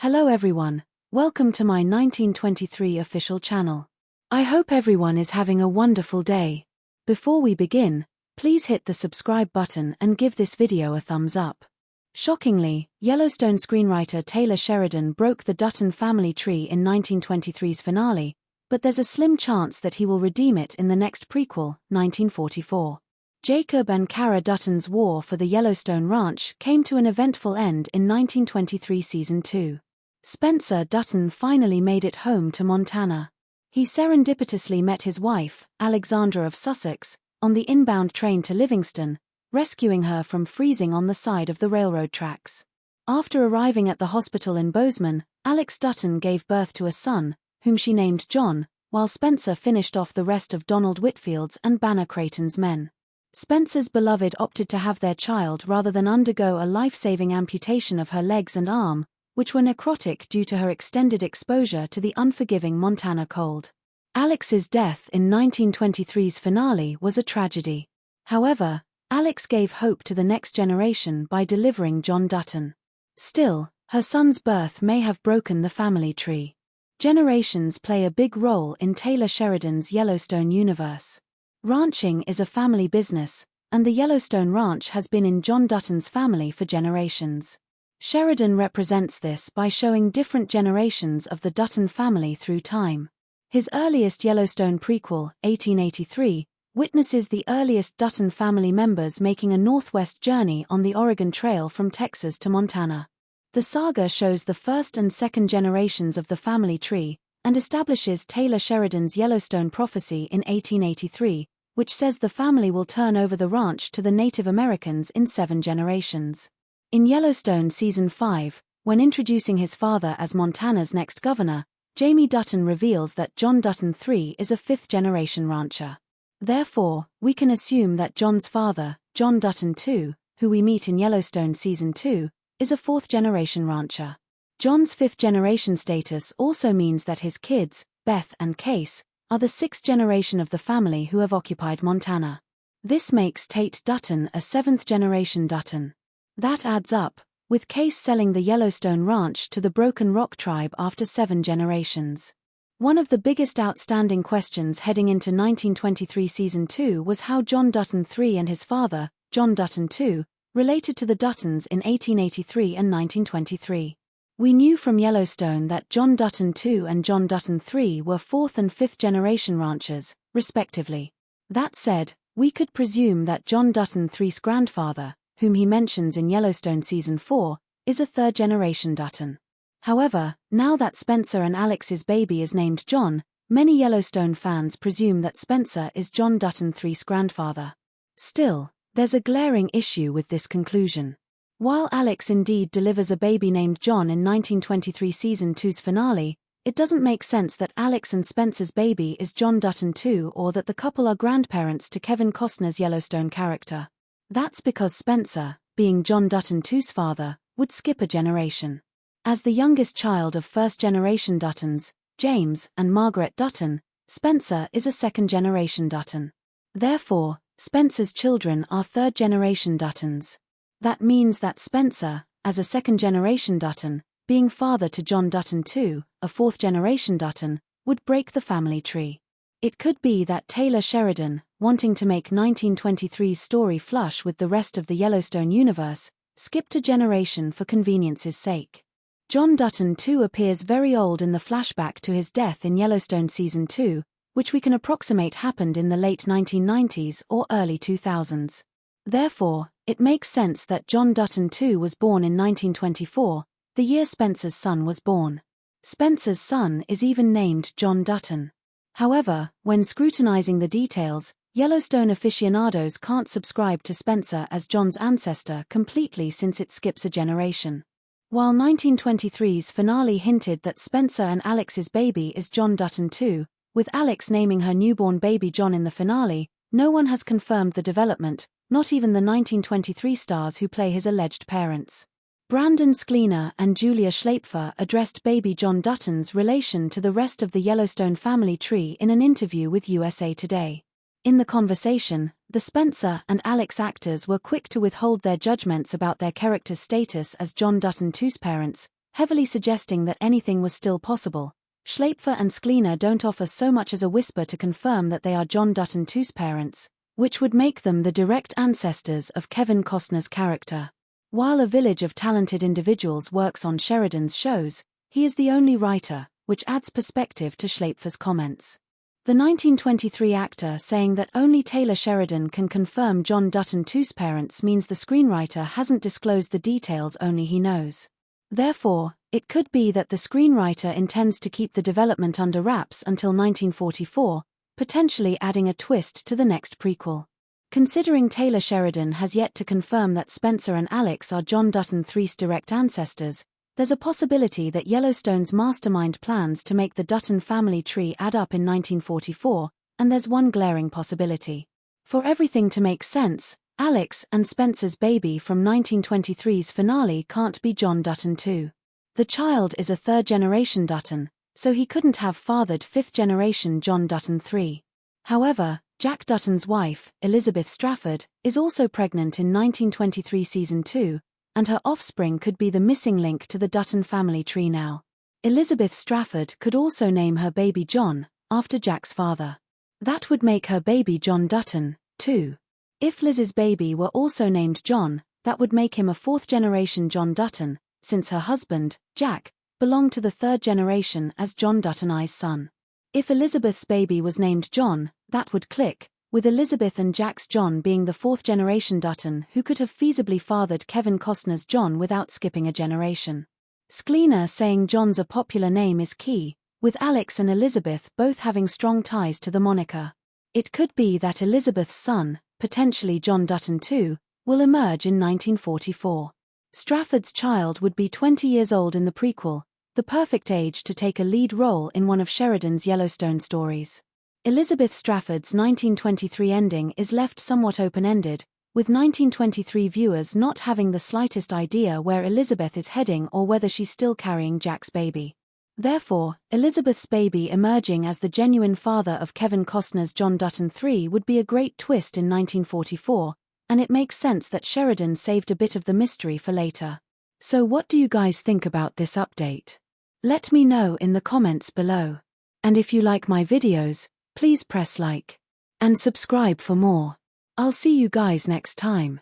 Hello everyone, welcome to my 1923 official channel. I hope everyone is having a wonderful day. Before we begin, please hit the subscribe button and give this video a thumbs up. Shockingly, Yellowstone screenwriter Taylor Sheridan broke the Dutton family tree in 1923's finale, but there's a slim chance that he will redeem it in the next prequel, 1944. Jacob and Kara Dutton's war for the Yellowstone Ranch came to an eventful end in 1923 Season 2. Spencer Dutton finally made it home to Montana. He serendipitously met his wife, Alexandra of Sussex, on the inbound train to Livingston, rescuing her from freezing on the side of the railroad tracks. After arriving at the hospital in Bozeman, Alex Dutton gave birth to a son, whom she named John, while Spencer finished off the rest of Donald Whitfield's and Banner Creighton's men. Spencer's beloved opted to have their child rather than undergo a life-saving amputation of her legs and arm, which were necrotic due to her extended exposure to the unforgiving Montana cold. Alex's death in 1923's finale was a tragedy. However, Alex gave hope to the next generation by delivering John Dutton. Still, her son's birth may have broken the family tree. Generations play a big role in Taylor Sheridan's Yellowstone universe. Ranching is a family business, and the Yellowstone Ranch has been in John Dutton's family for generations. Sheridan represents this by showing different generations of the Dutton family through time. His earliest Yellowstone prequel, 1883, witnesses the earliest Dutton family members making a northwest journey on the Oregon Trail from Texas to Montana. The saga shows the first and second generations of the family tree, and establishes Taylor Sheridan's Yellowstone prophecy in 1883, which says the family will turn over the ranch to the Native Americans in 7 generations. In Yellowstone Season 5, when introducing his father as Montana's next governor, Jamie Dutton reveals that John Dutton III is a 5th-generation rancher. Therefore, we can assume that John's father, John Dutton II, who we meet in Yellowstone Season 2, is a 4th-generation rancher. John's 5th-generation status also means that his kids, Beth and Case, are the 6th generation of the family who have occupied Montana. This makes Tate Dutton a 7th-generation Dutton. That adds up, with Case selling the Yellowstone Ranch to the Broken Rock tribe after 7 generations. One of the biggest outstanding questions heading into 1923 Season 2 was how John Dutton III and his father, John Dutton II, related to the Duttons in 1883 and 1923. We knew from Yellowstone that John Dutton II and John Dutton III were 4th and 5th generation ranchers, respectively. That said, we could presume that John Dutton III's grandfather, whom he mentions in Yellowstone Season 4, is a 3rd-generation Dutton. However, now that Spencer and Alex's baby is named John, many Yellowstone fans presume that Spencer is John Dutton III's grandfather. Still, there's a glaring issue with this conclusion. While Alex indeed delivers a baby named John in 1923 Season 2's finale, it doesn't make sense that Alex and Spencer's baby is John Dutton II or that the couple are grandparents to Kevin Costner's Yellowstone character. That's because Spencer, being John Dutton II's father, would skip a generation. As the youngest child of 1st-generation Duttons, James and Margaret Dutton, Spencer is a 2nd-generation Dutton. Therefore, Spencer's children are 3rd-generation Duttons. That means that Spencer, as a 2nd-generation Dutton, being father to John Dutton II, a 4th-generation Dutton, would break the family tree. It could be that Taylor Sheridan, wanting to make 1923's story flush with the rest of the Yellowstone universe, skipped a generation for convenience's sake. John Dutton II appears very old in the flashback to his death in Yellowstone Season 2, which we can approximate happened in the late 1990s or early 2000s. Therefore, it makes sense that John Dutton II was born in 1924, the year Spencer's son was born. Spencer's son is even named John Dutton. However, when scrutinizing the details, Yellowstone aficionados can't subscribe to Spencer as John's ancestor completely since it skips a generation. While 1923's finale hinted that Spencer and Alex's baby is John Dutton II, with Alex naming her newborn baby John in the finale, no one has confirmed the development, not even the 1923 stars who play his alleged parents. Brandon Sklenar and Julia Schlaepfer addressed baby John Dutton's relation to the rest of the Yellowstone family tree in an interview with USA Today. In the conversation, the Spencer and Alex actors were quick to withhold their judgments about their character's status as John Dutton II's parents, heavily suggesting that anything was still possible. Schläpfer and Sklenar don't offer so much as a whisper to confirm that they are John Dutton II's parents, which would make them the direct ancestors of Kevin Costner's character. While a village of talented individuals works on Sheridan's shows, he is the only writer, which adds perspective to Schläpfer's comments. The 1923 actor saying that only Taylor Sheridan can confirm John Dutton II's parents means the screenwriter hasn't disclosed the details only he knows. Therefore, it could be that the screenwriter intends to keep the development under wraps until 1944, potentially adding a twist to the next prequel. Considering Taylor Sheridan has yet to confirm that Spencer and Alex are John Dutton III's direct ancestors, there's a possibility that Yellowstone's mastermind plans to make the Dutton family tree add up in 1944, and there's one glaring possibility. For everything to make sense, Alex and Spencer's baby from 1923's finale can't be John Dutton II. The child is a third-generation Dutton, so he couldn't have fathered fifth-generation John Dutton III. However, Jack Dutton's wife, Elizabeth Strafford, is also pregnant in 1923 Season 2, and her offspring could be the missing link to the Dutton family tree now. Elizabeth Strafford could also name her baby John, after Jack's father. That would make her baby John Dutton, too. If Liz's baby were also named John, that would make him a fourth-generation John Dutton, since her husband, Jack, belonged to the third generation as John Dutton I's son. If Elizabeth's baby was named John, that would click, with Elizabeth and Jack's John being the fourth-generation Dutton who could have feasibly fathered Kevin Costner's John without skipping a generation. Sklenar saying John's a popular name is key, with Alex and Elizabeth both having strong ties to the moniker. It could be that Elizabeth's son, potentially John Dutton II, will emerge in 1944. Strafford's child would be 20 years old in the prequel, the perfect age to take a lead role in one of Sheridan's Yellowstone stories. Elizabeth Strafford's 1923 ending is left somewhat open-ended, with 1923 viewers not having the slightest idea where Elizabeth is heading or whether she's still carrying Jack's baby. Therefore, Elizabeth's baby emerging as the genuine father of Kevin Costner's John Dutton III would be a great twist in 1944, and it makes sense that Sheridan saved a bit of the mystery for later. So what do you guys think about this update? Let me know in the comments below. And if you like my videos, please press like and subscribe for more. I'll see you guys next time.